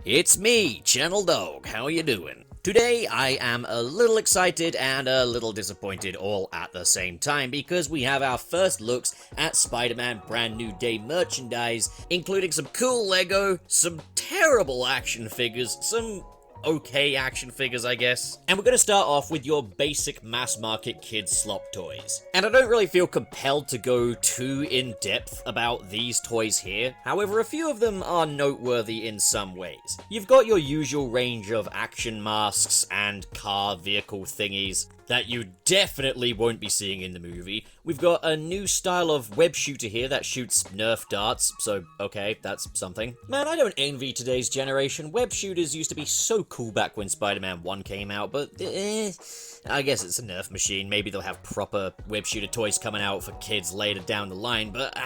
It's me, Channel Dog. How you doing? Today, I am a little excited and a little disappointed all at the same time because we have our first looks at Spider-Man Brand New Day merchandise, including some cool Lego, some terrible action figures, some okay action figures, I guess. And we're gonna start off with your basic mass market kids slop toys. And I don't really feel compelled to go too in depth about these toys here. However, a few of them are noteworthy in some ways. You've got your usual range of action masks and car vehicle thingies that you definitely won't be seeing in the movie. We've got a new style of web shooter here that shoots Nerf darts, so okay, that's something. Man, I don't envy today's generation. Web shooters used to be so cool back when Spider-Man 1 came out, but I guess it's a Nerf machine. Maybe they'll have proper web shooter toys coming out for kids later down the line, but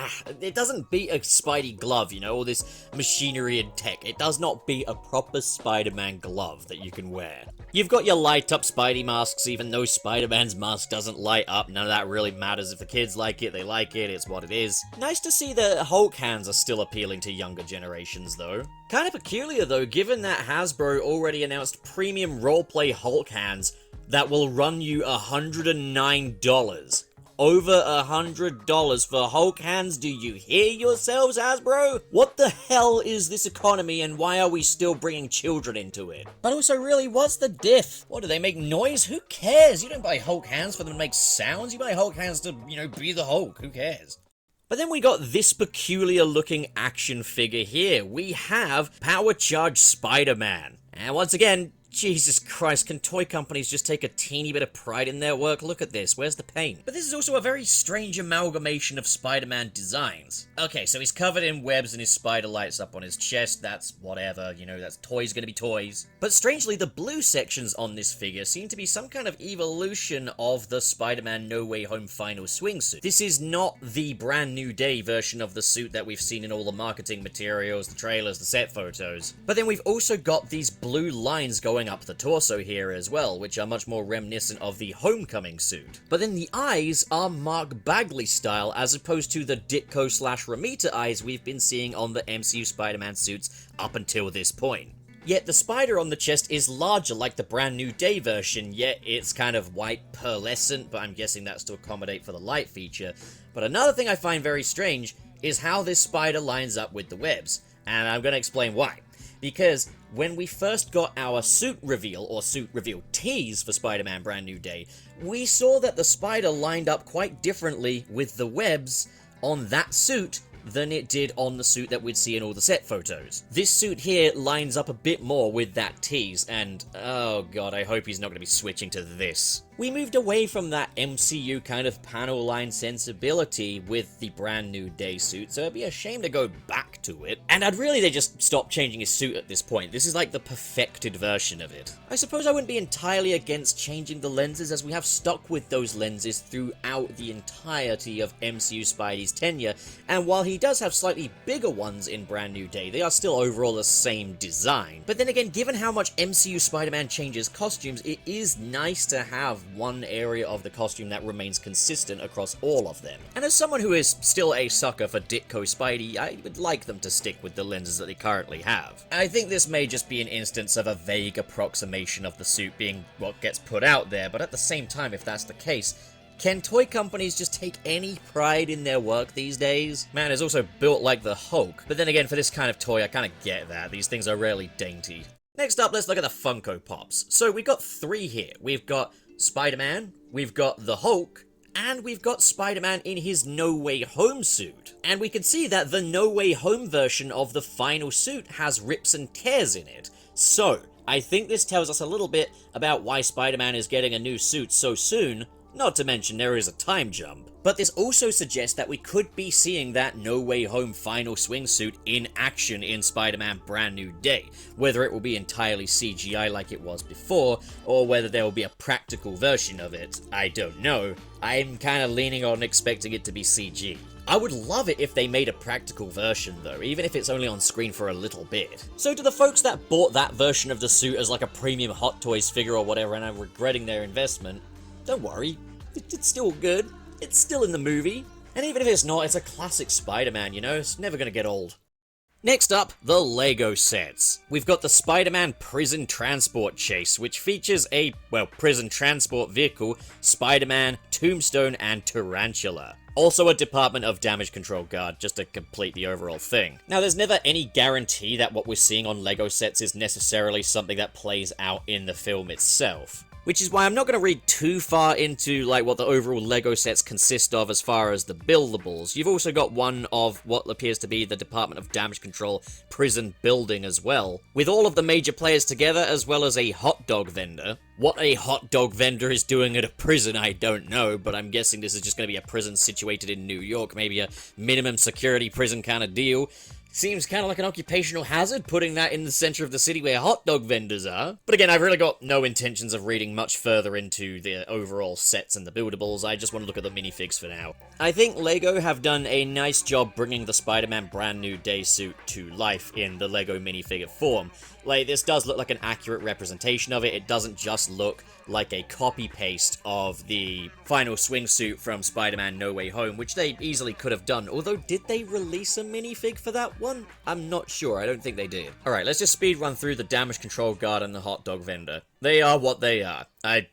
it doesn't beat a Spidey glove, you know, all this machinery and tech. It does not beat a proper Spider-Man glove that you can wear. You've got your light-up Spidey masks, even though Spider-Man's mask doesn't light up. None of that really matters. If the kids like it, they like it. It's what it is. Nice to see that Hulk hands are still appealing to younger generations, though. Kind of peculiar, though, given that Hasbro already announced premium roleplay Hulk hands that will run you $109. Over $100 for Hulk hands, do you hear yourselves, Hasbro? What the hell is this economy and why are we still bringing children into it? But also, really, what's the diff? What, do they make noise? Who cares? You don't buy Hulk hands for them to make sounds, you buy Hulk hands to, be the Hulk. Who cares? But then we got this peculiar looking action figure here. We have Power Charge Spider-Man. And once again, Jesus Christ, can toy companies just take a teeny bit of pride in their work? Look at this, where's the paint? But this is also a very strange amalgamation of Spider-Man designs. Okay, so he's covered in webs and his spider lights up on his chest, that's whatever, that's toys gonna be toys. But strangely, the blue sections on this figure seem to be some kind of evolution of the Spider-Man No Way Home final swingsuit. This is not the Brand New Day version of the suit that we've seen in all the marketing materials, the trailers, the set photos. But then we've also got these blue lines going up the torso here as well, which are much more reminiscent of the Homecoming suit. But then the eyes are Mark Bagley style, as opposed to the Ditko/Romita eyes we've been seeing on the MCU Spider-Man suits up until this point. Yet the spider on the chest is larger like the Brand New Day version, yet it's kind of white pearlescent, but I'm guessing that's to accommodate for the light feature. But another thing I find very strange is how this spider lines up with the webs, and I'm going to explain why. Because when we first got our suit reveal, or suit reveal tease for Spider-Man Brand New Day, we saw that the spider lined up quite differently with the webs on that suit than it did on the suit that we'd see in all the set photos. This suit here lines up a bit more with that tease, and oh god, I hope he's not going to be switching to this. We moved away from that MCU kind of panel line sensibility with the Brand New Day suit, so it'd be a shame to go back to it. And I'd really they just stop changing his suit at this point. This is like the perfected version of it. I suppose I wouldn't be entirely against changing the lenses, as we have stuck with those lenses throughout the entirety of MCU Spidey's tenure, and while he does have slightly bigger ones in Brand New Day, they are still overall the same design. But then again, given how much MCU Spider-Man changes costumes, it is nice to have one area of the costume that remains consistent across all of them. And as someone who is still a sucker for Ditko Spidey, I would like them to stick with the lenses that they currently have. I think this may just be an instance of a vague approximation of the suit being what gets put out there, but at the same time, if that's the case, can toy companies just take any pride in their work these days? Man, it's also built like the Hulk, but then again, for this kind of toy, I kinda get that. These things are rarely dainty. Next up, let's look at the Funko Pops. So we've got three here. We've got Spider-Man, we've got the Hulk, and we've got Spider-Man in his No Way Home suit. And we can see that the No Way Home version of the final suit has rips and tears in it. So, I think this tells us a little bit about why Spider-Man is getting a new suit so soon, not to mention there is a time jump. But this also suggests that we could be seeing that No Way Home final swingsuit in action in Spider-Man Brand New Day. Whether it will be entirely CGI like it was before, or whether there will be a practical version of it, I don't know. I'm kinda leaning on expecting it to be CG. I would love it if they made a practical version though, even if it's only on screen for a little bit. So to the folks that bought that version of the suit as like a premium Hot Toys figure or whatever and are regretting their investment, don't worry, it's still good. It's still in the movie. And even if it's not, it's a classic Spider-Man, it's never gonna get old. Next up, the LEGO sets. We've got the Spider-Man prison transport chase, which features a, prison transport vehicle, Spider-Man, Tombstone, and Tarantula. Also a Department of Damage Control guard, just to complete the overall thing. Now, there's never any guarantee that what we're seeing on LEGO sets is necessarily something that plays out in the film itself. Which is why I'm not going to read too far into, what the overall LEGO sets consist of as far as the buildables. You've also got one of what appears to be the Department of Damage Control prison building as well, with all of the major players together, as well as a hot dog vendor. What a hot dog vendor is doing at a prison, I don't know, but I'm guessing this is just going to be a prison situated in New York, maybe a minimum security prison kind of deal. Seems kind of like an occupational hazard, putting that in the center of the city where hot dog vendors are. But again, I've really got no intentions of reading much further into the overall sets and the buildables. I just want to look at the minifigs for now. I think LEGO have done a nice job bringing the Spider-Man brand new day suit to life in the LEGO minifigure form. This does look like an accurate representation of it. It doesn't just look like a copy-paste of the final swingsuit from Spider-Man No Way Home, which they easily could have done. Although, did they release a minifig for that one? I'm not sure. I don't think they did. Alright, let's just speed run through the damage control guard and the hot dog vendor. They are what they are. I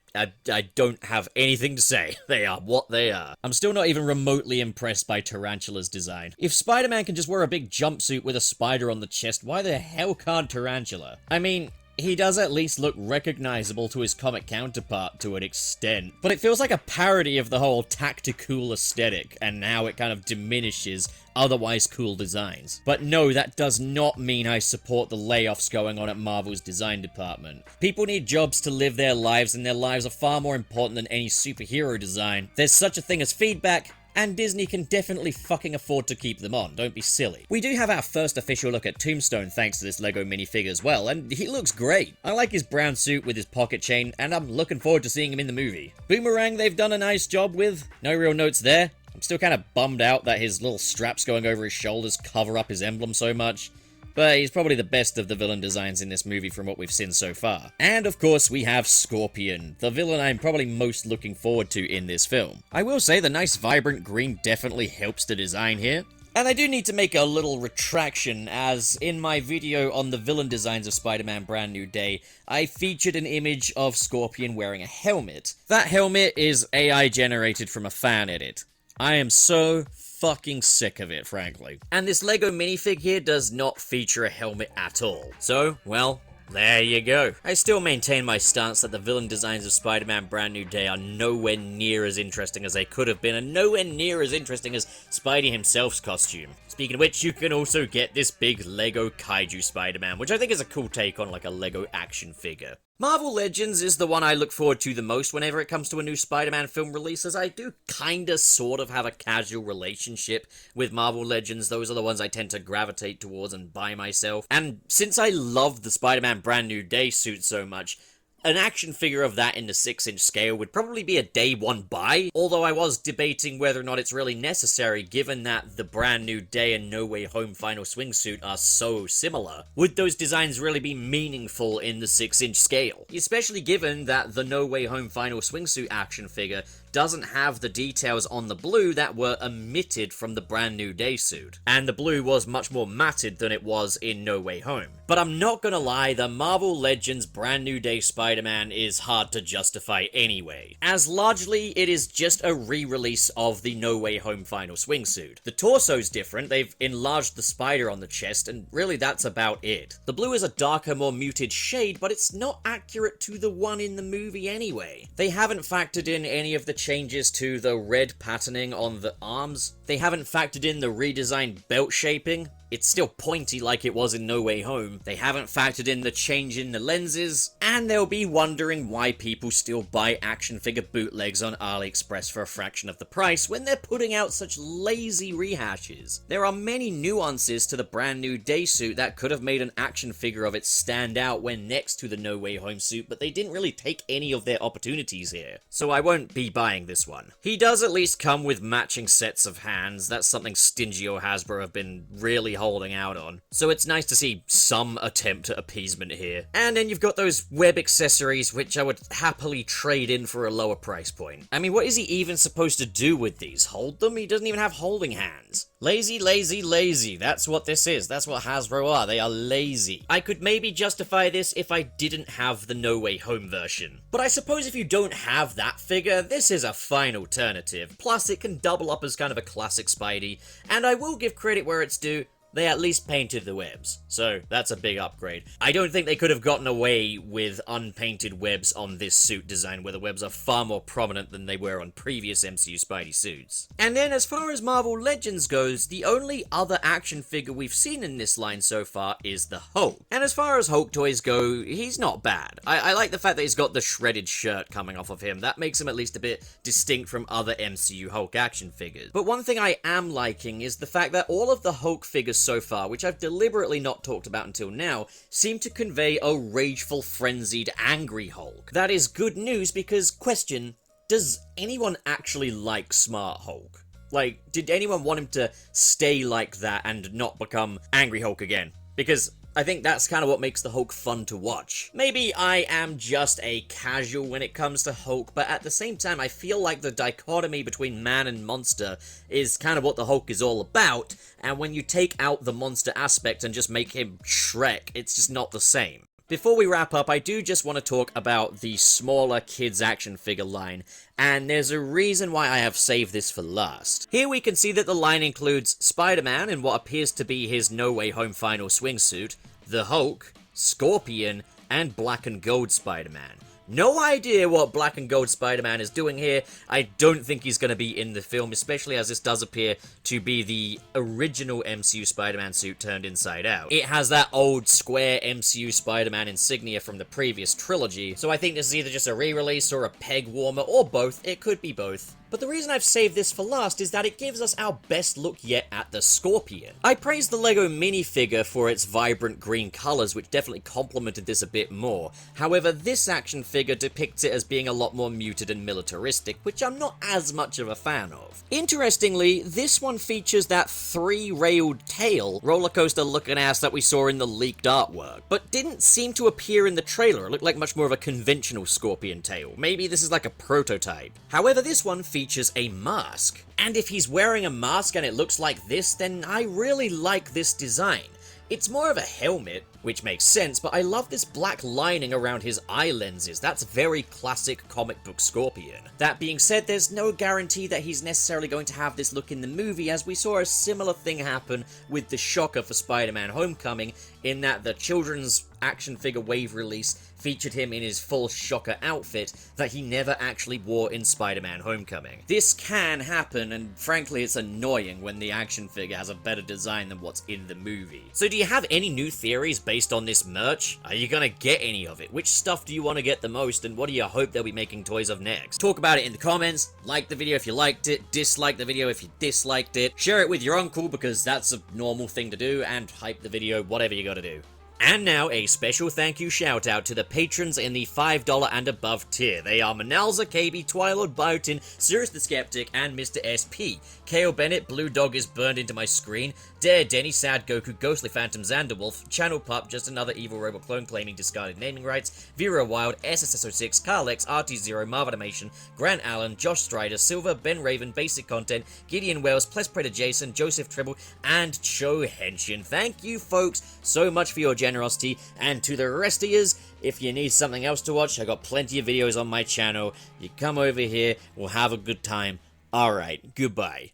don't have anything to say. They are what they are. I'm still not even remotely impressed by Tarantula's design. If Spider-Man can just wear a big jumpsuit with a spider on the chest, why the hell can't Tarantula? I mean, he does at least look recognizable to his comic counterpart to an extent, but it feels like a parody of the whole tactical aesthetic, and now it kind of diminishes otherwise cool designs. But no, that does not mean I support the layoffs going on at Marvel's design department. People need jobs to live their lives, and their lives are far more important than any superhero design. There's such a thing as feedback, and Disney can definitely fucking afford to keep them on, don't be silly. We do have our first official look at Tombstone thanks to this LEGO minifigure as well, and he looks great. I like his brown suit with his pocket chain, and I'm looking forward to seeing him in the movie. Boomerang they've done a nice job with, no real notes there. I'm still kind of bummed out that his little straps going over his shoulders cover up his emblem so much. But he's probably the best of the villain designs in this movie from what we've seen so far. And of course we have Scorpion, the villain I'm probably most looking forward to in this film. I will say the nice vibrant green definitely helps the design here. And I do need to make a little retraction, as in my video on the villain designs of Spider-Man Brand New Day, I featured an image of Scorpion wearing a helmet. That helmet is AI generated from a fan edit. I am so fucking sick of it, frankly. And this LEGO minifig here does not feature a helmet at all. So, well, there you go. I still maintain my stance that the villain designs of Spider-Man Brand New Day are nowhere near as interesting as they could have been, and nowhere near as interesting as Spidey himself's costume. Speaking of which, you can also get this big LEGO Kaiju Spider-Man, which I think is a cool take on like a LEGO action figure. Marvel Legends is the one I look forward to the most whenever it comes to a new Spider-Man film release, as I do kinda sort of have a casual relationship with Marvel Legends. Those are the ones I tend to gravitate towards and buy myself. And since I love the Spider-Man Brand New Day suit so much, an action figure of that in the 6-inch scale would probably be a day one buy, although I was debating whether or not it's really necessary given that the Brand New Day and No Way Home final swingsuit are so similar. Would those designs really be meaningful in the 6-inch scale? Especially given that the No Way Home final swingsuit action figure doesn't have the details on the blue that were omitted from the Brand New Day suit. And the blue was much more matted than it was in No Way Home. But I'm not gonna lie, the Marvel Legends Brand New Day Spider-Man is hard to justify anyway, as largely it is just a re-release of the No Way Home final swingsuit. The torso's different, they've enlarged the spider on the chest, and really that's about it. The blue is a darker, more muted shade, but it's not accurate to the one in the movie anyway. They haven't factored in any of the changes to the red patterning on the arms. They haven't factored in the redesigned belt shaping. It's still pointy like it was in No Way Home. They haven't factored in the change in the lenses, and they'll be wondering why people still buy action figure bootlegs on AliExpress for a fraction of the price when they're putting out such lazy rehashes. There are many nuances to the Brand New Day suit that could have made an action figure of it stand out when next to the No Way Home suit, but they didn't really take any of their opportunities here. So I won't be buying this one. He does at least come with matching sets of hands. That's something Stingy or Hasbro have been really holding out on. So it's nice to see some attempt at appeasement here. And then you've got those web accessories, which I would happily trade in for a lower price point. I mean, what is he even supposed to do with these? Hold them? He doesn't even have holding hands. Lazy, lazy, lazy. That's what this is. That's what Hasbro are. They are lazy. I could maybe justify this if I didn't have the No Way Home version. But I suppose if you don't have that figure, this is a fine alternative. Plus, it can double up as kind of a classic Spidey. And I will give credit where it's due. They at least painted the webs, so that's a big upgrade. I don't think they could have gotten away with unpainted webs on this suit design, where the webs are far more prominent than they were on previous MCU Spidey suits. And then as far as Marvel Legends goes, the only other action figure we've seen in this line so far is the Hulk. And as far as Hulk toys go, he's not bad. I like the fact that he's got the shredded shirt coming off of him. That makes him at least a bit distinct from other MCU Hulk action figures. But one thing I am liking is the fact that all of the Hulk figures so far, which I've deliberately not talked about until now, seem to convey a rageful, frenzied, angry Hulk. That is good news because, question, does anyone actually like Smart Hulk? Like, did anyone want him to stay like that and not become Angry Hulk again? Because I think that's kind of what makes the Hulk fun to watch. Maybe I am just a casual when it comes to Hulk, but at the same time, I feel like the dichotomy between man and monster is kind of what the Hulk is all about, and when you take out the monster aspect and just make him Shrek, it's just not the same. Before we wrap up, I do just want to talk about the smaller kids action figure line, and there's a reason why I have saved this for last. Here we can see that the line includes Spider-Man in what appears to be his No Way Home final swingsuit, the Hulk, Scorpion, and Black and Gold Spider-Man. No idea what Black and Gold Spider-Man is doing here. I don't think he's going to be in the film, especially as this does appear to be the original MCU Spider-Man suit turned inside out. It has that old square MCU Spider-Man insignia from the previous trilogy, so I think this is either just a re-release or a peg warmer, or both. It could be both. But the reason I've saved this for last is that it gives us our best look yet at the Scorpion. I praised the LEGO minifigure for its vibrant green colors, which definitely complemented this a bit more. However, this action figure depicts it as being a lot more muted and militaristic, which I'm not as much of a fan of. Interestingly, this one features that three-railed tail roller coaster looking ass that we saw in the leaked artwork, but didn't seem to appear in the trailer. It looked like much more of a conventional Scorpion tail. Maybe this is like a prototype. However, this one features a mask. And if he's wearing a mask and it looks like this, then I really like this design. It's more of a helmet, which makes sense, but I love this black lining around his eye lenses. That's very classic comic book Scorpion. That being said, there's no guarantee that he's necessarily going to have this look in the movie, as we saw a similar thing happen with the Shocker for Spider-Man Homecoming, in that the children's action figure wave release featured him in his full Shocker outfit that he never actually wore in Spider-Man Homecoming. This can happen, and frankly it's annoying when the action figure has a better design than what's in the movie. So do you have any new theories based on this merch? Are you gonna get any of it? Which stuff do you want to get the most, and what do you hope they'll be making toys of next? Talk about it in the comments, like the video if you liked it, dislike the video if you disliked it, share it with your uncle because that's a normal thing to do, and hype the video, whatever you gotta do. And now, a special thank you shout out to the patrons in the $5 and above tier. They are Manalza, KB, Twilord, Biotin, Sirius the Skeptic, and Mr. SP. KO Bennett, Blue Dog is burned into my screen, Dare, Denny, Sad Goku, Ghostly Phantom, Xanderwolf, Channel Pup, just another evil robot clone claiming discarded naming rights, Vera Wild, SSS06, Carlex, RT0, Marv Animation, Grant Allen, Josh Strider, Silver, Ben Raven, Basic Content, Gideon Wells, Ples Predator Jason, Joseph Tribble, and Cho Henshin. Thank you folks so much for your generosity, and to the rest of yous, if you need something else to watch, I got plenty of videos on my channel. You come over here, we'll have a good time. Alright, goodbye.